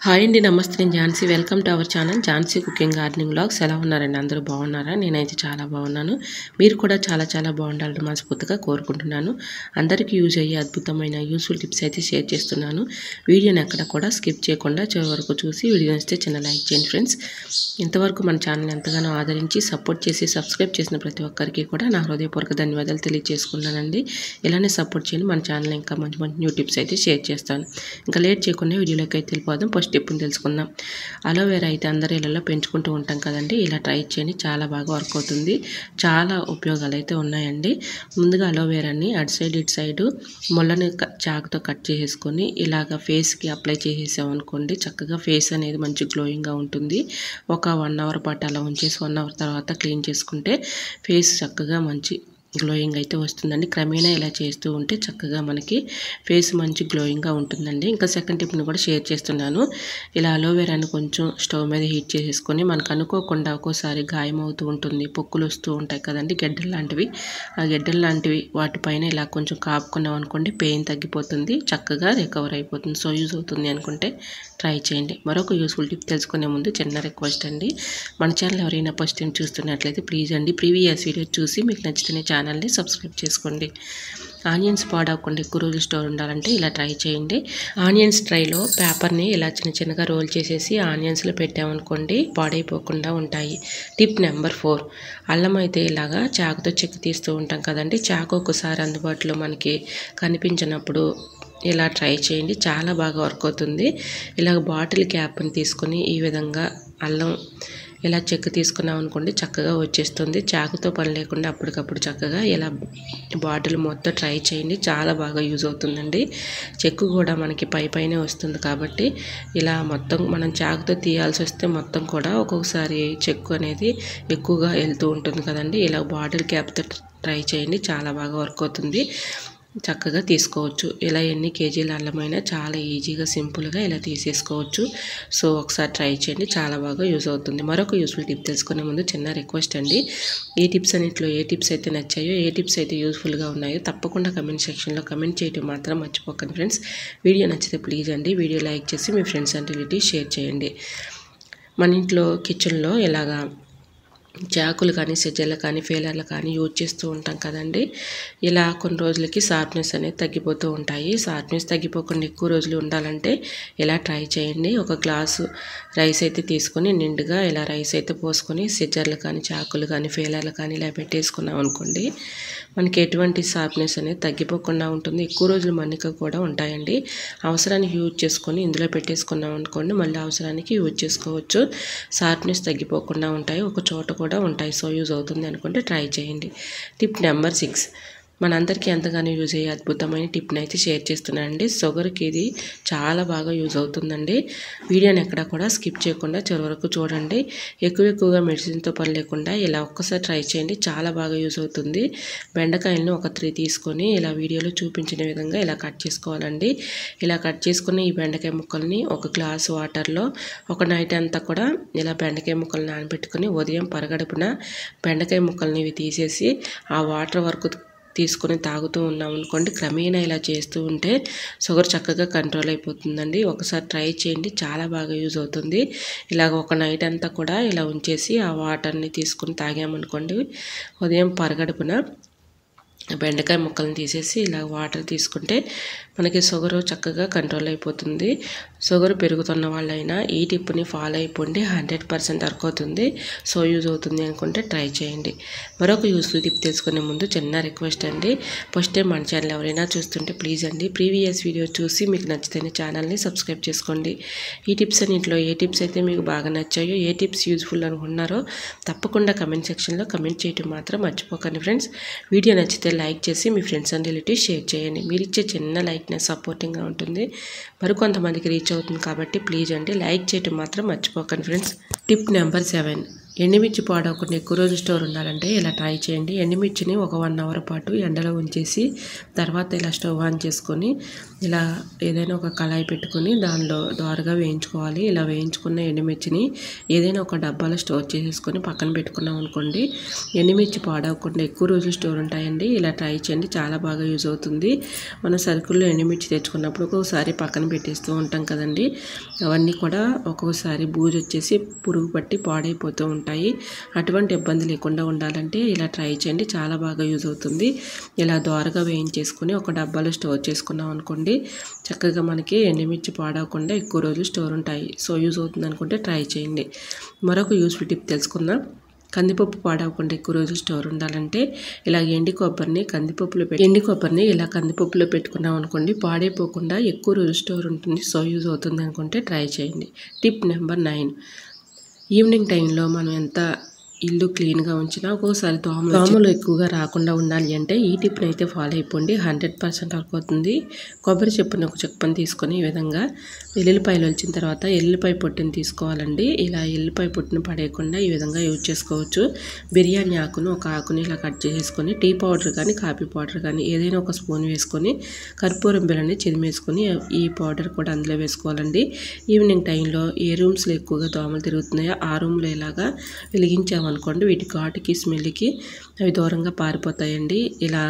Hi అండి, నమస్తే. నేను Jhansi. Welcome to our channel Jhansi cooking gardening vlogs. ఎలా ఉన్నారండి? అందరూ బాగున్నారా? నేనైతే చాలా బాగున్నాను. మీరు కూడా చాలా బాగుండాలని మనస్ఫూర్తిగా కోరుకుంటున్నాను. అందరికీ యూజ్ అయ్యే అద్భుతమైన యూస్ఫుల్ టిప్స్ అయితే షేర్ చేస్తున్నాను. వీడియోని ఎక్కడ కూడా స్కిప్ చేయకుండా చివరి వరకు చూసి వీడియో నచ్చితే చిన్న లైక్ చేయండి ఫ్రెండ్స్. ఇంతవరకు మన ఛానల్ ఎంతగానో ఆదరించి సపోర్ట్ చేసి సబ్స్క్రైబ్ చేసిన ప్రతి ఒక్కరికి కూడా నా హృదయపూర్వక ధన్యవాదాలు తెలియజేసుకున్నానండి. ఇలానే సపోర్ట్ చేయండి. మన ఛానల్ ఇంకా మంచి న్యూ టిప్స్ అయితే షేర్ చేస్తాను. ఇంకా లేట్ చేయకుండా వీడియోలోకి అయితే వెళ్ళిపోదాం. ఫస్ట్ టిప్ని తెలుసుకుందాం. అలోవెరా అయితే అందరి ఇళ్ళలో పెంచుకుంటూ ఉంటాం కదండి. ఇలా ట్రై చేయండి, చాలా బాగా వర్క్ అవుతుంది. చాలా ఉపయోగాలు అయితే ఉన్నాయండి. ముందుగా అలోవెరాని అటు సైడ్ ఇటు సైడు మొల్లని చాకుతో కట్ చేసేసుకొని ఇలాగ ఫేస్కి అప్లై చేసేసామనుకోండి, చక్కగా ఫేస్ అనేది మంచి గ్లోయింగ్గా ఉంటుంది. ఒక 1 అవర్ పాటు అలా ఉంచేసి 1 అవర్ తర్వాత క్లీన్ చేసుకుంటే ఫేస్ చక్కగా మంచి గ్లోయింగ్ అయితే వస్తుందండి. క్రమేణా ఇలా చేస్తూ ఉంటే చక్కగా మనకి ఫేస్ మంచి గ్లోయింగ్గా ఉంటుందండి. ఇంకా సెకండ్ టిప్ని కూడా షేర్ చేస్తున్నాను. ఇలా అలోవెరాని కొంచెం స్టవ్ మీద హీట్ చేసేసుకొని, మనకు అనుకోకుండా ఒక్కోసారి గాయం అవుతూ ఉంటుంది, పొక్కులు వస్తూ ఉంటాయి కదండి, గెడ్డలు లాంటివి. ఆ గెడ్డలు లాంటివి వాటిపైన ఇలా కొంచెం కాపుకున్నాం అనుకోండి, పెయిన్ తగ్గిపోతుంది, చక్కగా రికవర్ అయిపోతుంది. సో యూజ్ అవుతుంది అనుకుంటే ట్రై చేయండి. మరొక యూస్ఫుల్ టిప్ తెలుసుకునే ముందు చిన్న రిక్వెస్ట్ అండి, మన ఛానల్ ఎవరైనా ఫస్ట్ టైం చూస్తున్నట్లయితే ప్లీజ్ అండి ప్రీవియస్ వీడియో చూసి మీకు నచ్చితే ఛానల్ని సబ్స్క్రైబ్ చేసుకోండి. ఆనియన్స్ పాడవకుండా ఎక్కువ రోజులు స్టోర్ ఉండాలంటే ఇలా ట్రై చేయండి. ఆనియన్స్ ట్రైలో పేపర్ని ఇలా చిన్నగా రోల్ చేసేసి ఆనియన్స్లో పెట్టామనుకోండి, పాడైపోకుండా ఉంటాయి. టిప్ నెంబర్ 4, అల్లం అయితే ఇలాగా చాకుతో చెక్కి తీస్తూ ఉంటాం కదండి. చాకు ఒకసారి అందుబాటులో మనకి కనిపించినప్పుడు ఇలా ట్రై చేయండి, చాలా బాగా వర్క్ అవుతుంది. ఇలాగ బాటిల్ క్యాప్ని తీసుకొని ఈ విధంగా అల్లం ఇలా చెక్కు తీసుకున్నాం అనుకోండి, చక్కగా వచ్చేస్తుంది. చాకుతో పని లేకుండా అప్పటికప్పుడు చక్కగా ఇలా బాటిల్ మొత్తం ట్రై చేయండి, చాలా బాగా యూజ్ అవుతుందండి. చెక్కు కూడా మనకి పైనే వస్తుంది కాబట్టి ఇలా మొత్తం మనం చాకుతో తీయాల్సి వస్తే మొత్తం కూడా ఒక్కొక్కసారి చెక్కు అనేది ఎక్కువగా వెళ్తూ ఉంటుంది కదండి. ఇలా బాటిల్ క్యాప్తో ట్రై చేయండి, చాలా బాగా వర్క్ అవుతుంది. చక్కగా తీసుకోవచ్చు. ఇలా ఎన్ని కేజీల అల్లమైనా చాలా ఈజీగా సింపుల్గా ఇలా తీసేసుకోవచ్చు. సో ఒకసారి ట్రై చేయండి, చాలా బాగా యూజ్ అవుతుంది. మరొక యూస్ఫుల్ టిప్ తెలుసుకునే ముందు చిన్న రిక్వెస్ట్ అండి, ఈ టిప్స్ అన్నింటిలో ఏ టిప్స్ అయితే నచ్చాయో, ఏ టిప్స్ అయితే యూస్ఫుల్గా ఉన్నాయో తప్పకుండా కమెంట్ సెక్షన్లో కమెంట్ చేయడం మాత్రం మర్చిపోకండి ఫ్రెండ్స్. వీడియో నచ్చితే ప్లీజ్ అండి వీడియో లైక్ చేసి మీ ఫ్రెండ్స్ అండ్ రిలేటివ్స్ షేర్ చేయండి. మన ఇంట్లో కిచెన్లో ఇలాగా చాకులు కానీ సిజర్లు కానీ ఫెయిలర్లు కానీ యూజ్ చేస్తూ ఉంటాం కదండి. ఇలా కొన్ని రోజులకి షార్ప్నెస్ అనేది తగ్గిపోతూ ఉంటాయి. షార్ప్నెస్ తగ్గిపోకుండా ఎక్కువ రోజులు ఉండాలంటే ఇలా ట్రై చేయండి. ఒక గ్లాసు రైస్ అయితే తీసుకొని నిండుగా ఇలా రైస్ అయితే పోసుకొని సిజర్లు కానీ చాకులు కానీ ఫెయిలర్లు కానీ ఇలా పెట్టేసుకున్నాం అనుకోండి, మనకి ఎటువంటి షార్ప్నెస్ అనేది తగ్గిపోకుండా ఉంటుంది. ఎక్కువ రోజులు మన్నిక కూడా ఉంటాయండి. అవసరానికి యూజ్ చేసుకొని ఇందులో పెట్టేసుకున్నాం అనుకోండి, మళ్ళీ అవసరానికి యూజ్ చేసుకోవచ్చు. షార్ప్నెస్ తగ్గిపోకుండా ఉంటాయి, ఒక చోట కూడా ఉంటాయి. సో యూజ్ అవుతుంది అనుకుంటే ట్రై చేయండి. టిప్ నెంబర్ 6, మనందరికీ ఎంతగానో యూజ్ అయ్యే అద్భుతమైన టిప్ని అయితే షేర్ చేస్తున్నానండి. షుగర్కి ఇది చాలా బాగా యూజ్ అవుతుందండి. వీడియోని ఎక్కడ కూడా స్కిప్ చేయకుండా చివరి వరకు చూడండి. ఎక్కువగా మెడిసిన్తో పని లేకుండా ఇలా ఒక్కసారి ట్రై చేయండి, చాలా బాగా యూజ్ అవుతుంది. బెండకాయలను ఒక 3 తీసుకొని ఇలా వీడియోలో చూపించిన విధంగా ఇలా కట్ చేసుకోవాలండి. ఇలా కట్ చేసుకుని ఈ బెండకాయ ముక్కల్ని ఒక గ్లాసు వాటర్లో ఒక నైట్ అంతా కూడా ఇలా బెండకాయ ముక్కలు నానబెట్టుకుని ఉదయం పరగడుపున బెండకాయ ముక్కల్ని ఇవి తీసేసి ఆ వాటర్ వరకు తీసుకొని తాగుతూ ఉన్నాం అనుకోండి, క్రమేణా ఇలా చేస్తూ ఉంటే షుగర్ చక్కగా కంట్రోల్ అయిపోతుందండి. ఒకసారి ట్రై చేయండి, చాలా బాగా యూజ్ అవుతుంది. ఇలాగ ఒక నైట్ అంతా కూడా ఇలా ఉంచేసి ఆ వాటర్ని తీసుకొని తాగామనుకోండి, ఉదయం పరగడుపున బెండకాయ ముక్కలను తీసేసి ఇలా వాటర్ తీసుకుంటే మనకి షుగర్ చక్కగా కంట్రోల్ అయిపోతుంది. షుగర్ పెరుగుతున్న వాళ్ళైనా ఈ టిప్ని ఫాలో అయిపోండి, 100% వర్క్ అవుతుంది. సో యూజ్ అవుతుంది అనుకుంటే ట్రై చేయండి. మరొక యూస్ఫుల్ టిప్ తెలుసుకునే ముందు చిన్న రిక్వెస్ట్ అండి, ఫస్ట్ టైం మన ఛానల్ ఎవరైనా చూస్తుంటే ప్లీజ్ అండి ప్రీవియస్ వీడియో చూసి మీకు నచ్చితేనే ఛానల్ని సబ్స్క్రైబ్ చేసుకోండి. ఈ టిప్స్ అన్నింటిలో ఏ టిప్స్ అయితే మీకు బాగా నచ్చాయో, ఏ టిప్స్ యూజ్ఫుల్ అనుకున్నారో తప్పకుండా కమెంట్ సెక్షన్లో కమెంట్ చేయడం మాత్రం మర్చిపోకండి ఫ్రెండ్స్. వీడియో నచ్చితే లైక్ చేసి మీ ఫ్రెండ్స్ అండ్ రిలేటివ్స్ షేర్ చేయండి. మీరు ఇచ్చే చిన్న లైక్నెస్ సపోర్టింగ్గా ఉంటుంది, మరికొంతమందికి రీచ్ అవుతుంది కాబట్టి ప్లీజ్ అండి లైక్ చేయడం మాత్రం మర్చిపోకండి ఫ్రెండ్స్. టిప్ నెంబర్ 7, ఎండుమిర్చి పాడవకుండా ఎక్కువ రోజు స్టోర్ ఉండాలంటే ఇలా ట్రై చేయండి. ఎండుమిర్చిని ఒక 1 అవర్ పాటు ఎండలో ఉంచేసి తర్వాత ఇలా స్టవ్ ఆన్ చేసుకొని ఇలా ఏదైనా ఒక కళాయి పెట్టుకొని దానిలో దోరగా వేయించుకోవాలి. ఇలా వేయించుకున్న ఎండుమిర్చిని ఏదైనా ఒక డబ్బాలో స్టోర్ చేసేసుకొని పక్కన పెట్టుకున్నాం అనుకోండి, ఎండుమిర్చి పాడవకుండా ఎక్కువ రోజులు స్టోర్ ఉంటాయండి. ఇలా ట్రై చేయండి, చాలా బాగా యూజ్ అవుతుంది. మనం సరుకుల్లో ఎండుమిర్చి తెచ్చుకున్నప్పుడు ఒక్కొక్కసారి పక్కన పెట్టేస్తూ ఉంటాం కదండి, అవన్నీ కూడా ఒక్కొక్కసారి బూజు వచ్చేసి పురుగు పట్టి పాడైపోతూ ఉంటాయి. అటువంటి ఇబ్బంది లేకుండా ఉండాలంటే ఇలా ట్రై చేయండి, చాలా బాగా యూజ్ అవుతుంది. ఇలా దోరగా వేయించేసుకొని ఒక డబ్బాలో స్టోర్ చేసుకున్నాం అనుకోండి, చక్కగా మనకి ఎండుమిర్చి పాడవకుండా ఎక్కువ రోజులు స్టోర్ ఉంటాయి. సో యూజ్ అవుతుంది అనుకుంటే ట్రై చేయండి. మరొక యూస్ఫుల్ టిప్ తెలుసుకుందాం. కందిపప్పు పాడవకుండా ఎక్కువ రోజులు స్టోర్ ఉండాలంటే ఇలా ఎండి కొబ్బరిని ఇలా కందిపప్పులో పెట్టుకున్నాం అనుకోండి, పాడైపోకుండా ఎక్కువ రోజులు స్టోర్ ఉంటుంది. సో యూజ్ అవుతుంది అనుకుంటే ట్రై చేయండి. టిప్ నెంబర్ 9, ఈవినింగ్ టైంలో మనం ఎంత ఇల్లు క్లీన్గా ఉంచినా ఒక్కోసారి దోమలు ఎక్కువగా రాకుండా ఉండాలి అంటే ఈ టిప్ని అయితే ఫాలో అయిపోండి, 100% అవుతుంది. కొబ్బరి చెప్పుని ఒక చెప్పుని తీసుకొని ఈ విధంగా ఎల్లుల్లిపాయలు వచ్చిన తర్వాత ఎల్లుల్లిపాయ పొట్టుని తీసుకోవాలండి. ఇలా ఎల్లుల్లిపాయ పొట్టుని పడేయకుండా ఈ విధంగా యూజ్ చేసుకోవచ్చు. బిర్యానీ ఆకును ఒక ఆకుని ఇలా కట్ చేసుకొని టీ పౌడర్ కానీ కాఫీ పౌడర్ కానీ ఏదైనా ఒక స్పూన్ వేసుకొని కర్పూరం బిళ్ళని చిదిమేసుకొని ఈ పౌడర్ కూడా అందులో వేసుకోవాలండి. ఈవినింగ్ టైంలో ఏ రూమ్స్లో ఎక్కువగా దోమలు తిరుగుతున్నాయో ఆ రూమ్లో ఇలాగా వెలిగించామనుకోండి, వీటి ఘాటుకి స్మెల్కి అవి దూరంగా పారిపోతాయండి. ఇలా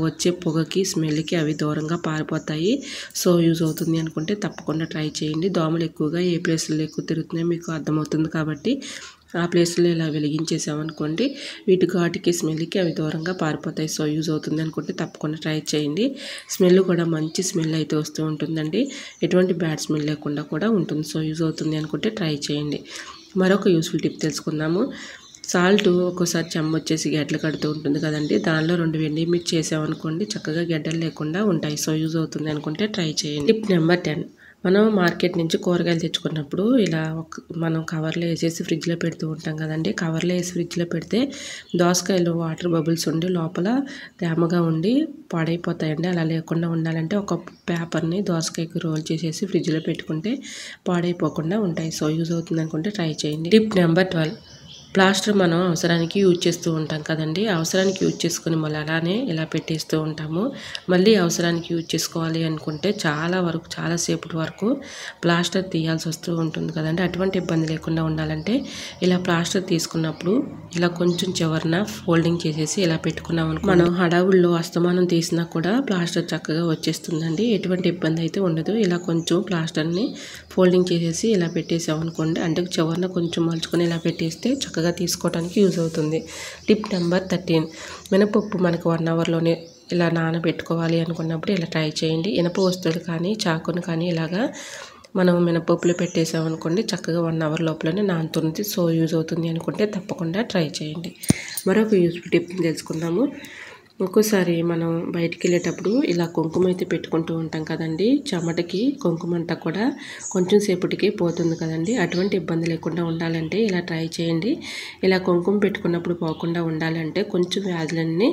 వచ్చే పొగకి స్మెల్కి అవి దూరంగా పారిపోతాయి. సో యూజ్ అవుతుంది అనుకుంటే తప్పకుండా ట్రై చేయండి. దోమలు ఎక్కువగా ఏ ప్లేస్లో ఎక్కువ తిరుగుతున్నాయో మీకు అర్థమవుతుంది కాబట్టి ఆ ప్లేస్లో ఇలా వెలిగించేసామనుకోండి, వీటి ఘాటుకి స్మెల్కి అవి దూరంగా పారిపోతాయి. సో యూజ్ అవుతుంది అనుకుంటే తప్పకుండా ట్రై చేయండి. స్మెల్ కూడా మంచి స్మెల్ అయితే వస్తూ ఉంటుందండి, ఎటువంటి బ్యాడ్ స్మెల్ లేకుండా కూడా ఉంటుంది. సో యూజ్ అవుతుంది అనుకుంటే ట్రై చేయండి. మరొక యూస్ఫుల్ టిప్ తెలుసుకుందాము. సాల్ట్ ఒక్కోసారి చెమ్మ వచ్చేసి గడ్డలు కడుతూ ఉంటుంది కదండి, దానిలో 2 ఎండుమిర్చి చేసామనుకోండి చక్కగా గడ్డలు లేకుండా ఉంటాయి. సో యూజ్ అవుతుంది అనుకుంటే ట్రై చేయండి. టిప్ నెంబర్ 10, మనం మార్కెట్ నుంచి కూరగాయలు తెచ్చుకున్నప్పుడు ఇలా మనం కవర్లో వేసేసి ఫ్రిడ్జ్లో పెడుతూ ఉంటాం కదండి. కవర్లో వేసి ఫ్రిడ్జ్లో పెడితే దోసకాయలు వాటర్ బబుల్స్ ఉండి లోపల తేమగా ఉండి పాడైపోతాయండి. అలా లేకుండా ఉండాలంటే ఒక పేపర్ని దోసకాయకి రోల్ చేసేసి ఫ్రిడ్జ్లో పెట్టుకుంటే పాడైపోకుండా ఉంటాయి. సో యూజ్ అవుతుంది అనుకుంటే ట్రై చేయండి. టిప్ నెంబర్ 12, ప్లాస్టర్ మనం అవసరానికి యూజ్ చేస్తూ ఉంటాం కదండి, అవసరానికి యూజ్ చేసుకుని మళ్ళీ అలానే ఇలా పెట్టేస్తూ ఉంటాము. మళ్ళీ అవసరానికి యూజ్ చేసుకోవాలి అనుకుంటే చాలాసేపటి వరకు ప్లాస్టర్ తీయాల్సి వస్తూ ఉంటుంది కదండి. అటువంటి ఇబ్బంది లేకుండా ఉండాలంటే ఇలా ప్లాస్టర్ తీసుకున్నప్పుడు ఇలా కొంచెం చివరన ఫోల్డింగ్ చేసేసి ఇలా పెట్టుకున్నాం అనుకో, మనం హడావుల్లో అస్తమానం తీసినా కూడా ప్లాస్టర్ చక్కగా వచ్చేస్తుందండి, ఎటువంటి ఇబ్బంది అయితే ఉండదు. ఇలా కొంచెం ప్లాస్టర్ని ఫోల్డింగ్ చేసేసి ఇలా పెట్టేసాం అనుకోండి, అంటే చివరన కొంచెం మలుచుకొని ఇలా పెట్టేస్తే చక్కగా తీసుకోవడానికి యూజ్ అవుతుంది. టిప్ నెంబర్ 13, మినపప్పు మనకు 1 అవర్లోనే ఇలా నానబెట్టుకోవాలి అనుకున్నప్పుడు ఇలా ట్రై చేయండి. ఇనప వస్తువులు కానీ చాకును కానీ ఇలాగా మనం మినపప్పులో పెట్టేసామనుకోండి చక్కగా 1 అవర్ లోపలనే నానుతుంది. సో యూజ్ అవుతుంది అనుకుంటే తప్పకుండా ట్రై చేయండి. మరొక యూస్ఫుల్ టిప్ని తెలుసుకుందాము. ఒక్కోసారి మనం బయటికి వెళ్ళేటప్పుడు ఇలా కుంకుమ అయితే పెట్టుకుంటూ ఉంటాం కదండి, చెమటకి కుంకుమ అంతా కూడా కొంచెం సేపటికి పోతుంది కదండి. అటువంటి ఇబ్బంది లేకుండా ఉండాలంటే ఇలా ట్రై చేయండి. ఇలా కుంకుమ పెట్టుకున్నప్పుడు పోకుండా ఉండాలంటే కొంచెం వ్యాజ్లన్నీ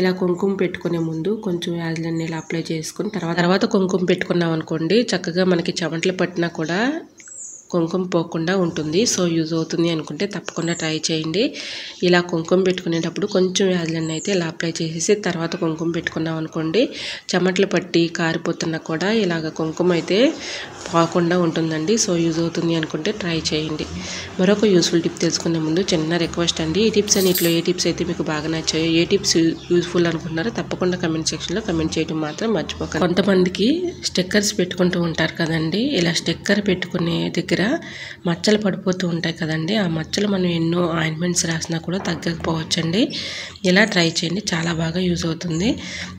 ఇలా కుంకుమ పెట్టుకునే ముందు కొంచెం వ్యాజ్లన్నీ ఇలా అప్లై చేసుకుని తర్వాత కుంకుమ పెట్టుకున్నాం అనుకోండి, చక్కగా మనకి చెమటలు పట్టినా కూడా కుంకుమ పోకుండా ఉంటుంది. సో యూజ్ అవుతుంది అనుకుంటే తప్పకుండా ట్రై చేయండి. ఇలా కుంకుమ పెట్టుకునేటప్పుడు కొంచెం వ్యాజ్లన్నీ అయితే ఇలా అప్లై చేసేసి తర్వాత కుంకుమ పెట్టుకున్నాం అనుకోండి, చెమటలు పట్టి కారిపోతున్నా కూడా ఇలాగ కుంకుమ అయితే పోకుండా ఉంటుందండి. సో యూజ్ అవుతుంది అనుకుంటే ట్రై చేయండి. మరొక యూస్ఫుల్ టిప్ తెలుసుకునే ముందు చిన్న రిక్వెస్ట్ అండి, ఈ టిప్స్ అన్నిట్లో ఏ టిప్స్ అయితే మీకు బాగా నచ్చాయో, ఏ టిప్స్ యూస్ఫుల్ అనుకుంటున్నారో తప్పకుండా కమెంట్ సెక్షన్లో కమెంట్ చేయడం మాత్రం మర్చిపోకండి. కొంతమందికి స్టిక్కర్స్ పెట్టుకుంటూ ఉంటారు కదండి, ఇలా స్టిక్కర్ పెట్టుకునే దగ్గర మచ్చలు పడిపోతూ ఉంటాయి కదండి, ఆ మచ్చలు మనం ఎన్నో ఆయింట్మెంట్స్ రాసినా కూడా తగ్గకపోవచ్చండి. ఇలా ట్రై చేయండి, చాలా బాగా యూజ్ అవుతుంది.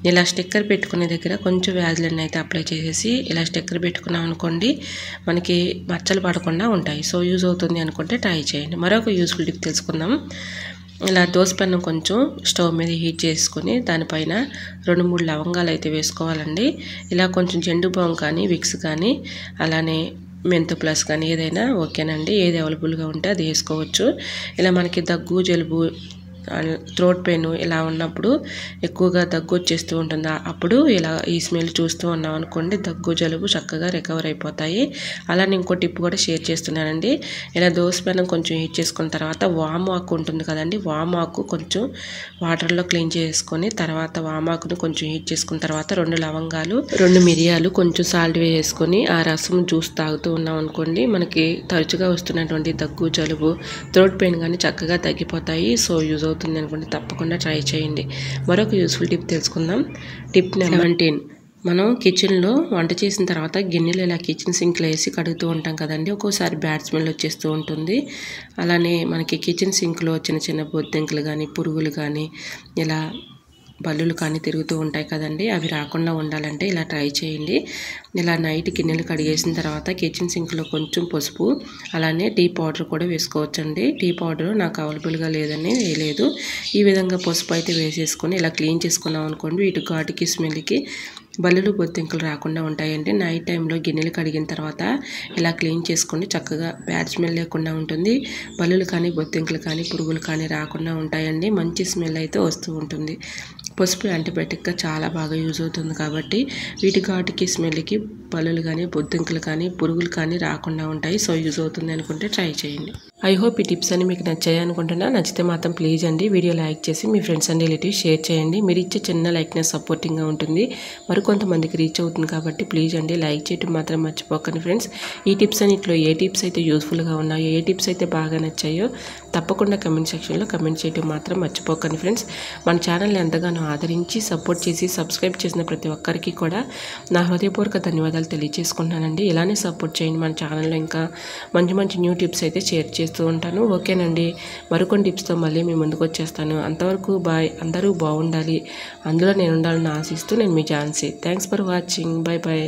ఇలా స్టిక్కర్ పెట్టుకునే దగ్గర కొంచెం వ్యాజ్లన్నీ అయితే అప్లై చేసేసి ఇలా స్టిక్కర్ పెట్టుకున్నాం అనుకోండి, మనకి మచ్చలు పడకుండా ఉంటాయి. సో యూజ్ అవుతుంది అనుకుంటే ట్రై చేయండి. మరొక యూస్ఫుల్ టిప్ తెలుసుకుందాం. ఇలా దోసపెన్నం కొంచెం స్టవ్ మీద హీట్ చేసుకొని దానిపైన 2-3 లవంగాలు అయితే వేసుకోవాలండి. ఇలా కొంచెం జెండు బామ్ కానీ విక్స్ కానీ అలానే మెంతు ప్లస్ కానీ ఏదైనా ఓకేనండి, ఏది అవైలబుల్గా ఉంటే అది వేసుకోవచ్చు. ఇలా మనకి దగ్గు జలుబు థ్రోట్ పెయిన్ ఇలా ఉన్నప్పుడు ఎక్కువగా దగ్గు వచ్చేస్తూ ఉంటుంది. అప్పుడు ఇలా ఈ స్మెల్ చూస్తూ ఉన్నాం అనుకోండి, దగ్గు జలుబు చక్కగా రికవర్ అయిపోతాయి. అలానే ఇంకో టిప్ కూడా షేర్ చేస్తున్నానండి. ఇలా దోసపెనం కొంచెం హీట్ చేసుకున్న తర్వాత వాము ఆకు ఉంటుంది కదండి, వాము ఆకు కొంచెం వాటర్లో క్లీన్ చేసుకొని తర్వాత వామాకును కొంచెం హీట్ చేసుకున్న తర్వాత 2 లవంగాలు 2 మిరియాలు కొంచెం సాల్ట్ వేసుకొని ఆ రసం జ్యూస్ తాగుతూ ఉన్నాం అనుకోండి, మనకి తరచుగా వస్తున్నటువంటి దగ్గు జలుబు థ్రోట్ పెయిన్ కానీ చక్కగా తగ్గిపోతాయి. సో యూజ్ అవుతుంది అనుకోండి, తప్పకుండా ట్రై చేయండి. మరొక యూస్ఫుల్ టిప్ తెలుసుకుందాం. Tip number 17. మనం కిచెన్లో వంట చేసిన తర్వాత గిన్నెలు ఇలా కిచెన్ సింక్లో వేసి కడుగుతూ ఉంటాం కదండి, ఒక్కోసారి బ్యాడ్ స్మెల్ వచ్చేస్తూ ఉంటుంది. అలానే మనకి కిచెన్ సింక్లో చిన్న చిన్న బొద్దింకలు కానీ పురుగులు కానీ ఇలా బల్లులు కానీ తిరుగుతూ ఉంటాయి కదండి, అవి రాకుండా ఉండాలంటే ఇలా ట్రై చేయండి. ఇలా నైట్ గిన్నెలు కడిగేసిన తర్వాత కిచెన్ సింక్లో కొంచెం పసుపు అలానే టీ పౌడర్ కూడా వేసుకోవచ్చండి. టీ పౌడర్ నాకు అవైలబుల్గా లేదని వేయలేదు. ఈ విధంగా పసుపు అయితే వేసేసుకొని ఇలా క్లీన్ చేసుకున్నాం అనుకోండి, వీటి ఘాటుకి స్మెల్కి బల్లులు బొద్దింకలు రాకుండా ఉంటాయండి. నైట్ టైంలో గిన్నెలు కడిగిన తర్వాత ఇలా క్లీన్ చేసుకొని చక్కగా బ్యాడ్ స్మెల్ లేకుండా ఉంటుంది. బల్లులు కానీ బొద్దింకలు కానీ పురుగులు కానీ రాకుండా ఉంటాయండి. మంచి స్మెల్ అయితే వస్తూ ఉంటుంది. పసుపు యాంటీబయాటిక్గా చాలా బాగా యూజ్ అవుతుంది కాబట్టి వీటి ఘాటుకి స్మెల్కి బల్లులు కానీ బొద్దింకలు కానీ పురుగులు కానీ రాకుండా ఉంటాయి. సో యూజ్ అవుతుంది అనుకుంటే ట్రై చేయండి. ఐ హోప్ ఈ టిప్స్ అన్ని మీకు నచ్చాయి అనుకుంటున్నా. నచ్చితే మాత్రం ప్లీజ్ అండి వీడియో లైక్ చేసి మీ ఫ్రెండ్స్ అండ్ రిలేటివ్స్ షేర్ చేయండి. మీరు ఇచ్చే చిన్న లైక్నెస్ సపోర్టింగ్గా ఉంటుంది, మరికొంతమందికి రీచ్ అవుతుంది కాబట్టి ప్లీజ్ అండి లైక్ చేయడం మాత్రం మర్చిపోకండి ఫ్రెండ్స్. ఈ టిప్స్ అన్నిట్లో ఏ టిప్స్ అయితే యూస్ఫుల్గా ఉన్నాయో, ఏ టిప్స్ అయితే బాగా నచ్చాయో తప్పకుండా కమెంట్ సెక్షన్లో కమెంట్ చేయడం మాత్రం మర్చిపోకండి ఫ్రెండ్స్. మన ఛానల్ని ఎంతగానో ఆదరించి సపోర్ట్ చేసి సబ్స్క్రైబ్ చేసిన ప్రతి ఒక్కరికి కూడా నా హృదయపూర్వక ధన్యవాదాలు తెలియజేసుకుంటున్నానండి. ఇలానే సపోర్ట్ చేయండి. మన ఛానల్లో ఇంకా మంచి మంచి న్యూ టిప్స్ అయితే షేర్ చేస్తూ ఉంటాను. ఓకేనండి, మరికొన్ని టిప్స్తో మళ్ళీ మీ ముందుకు వచ్చేస్తాను. అంతవరకు బాయ్. అందరూ బాగుండాలి, అందులో నేను ఉండాలని ఆశిస్తూ నేను మీ Jhansi. Thanks for watching. Bye bye.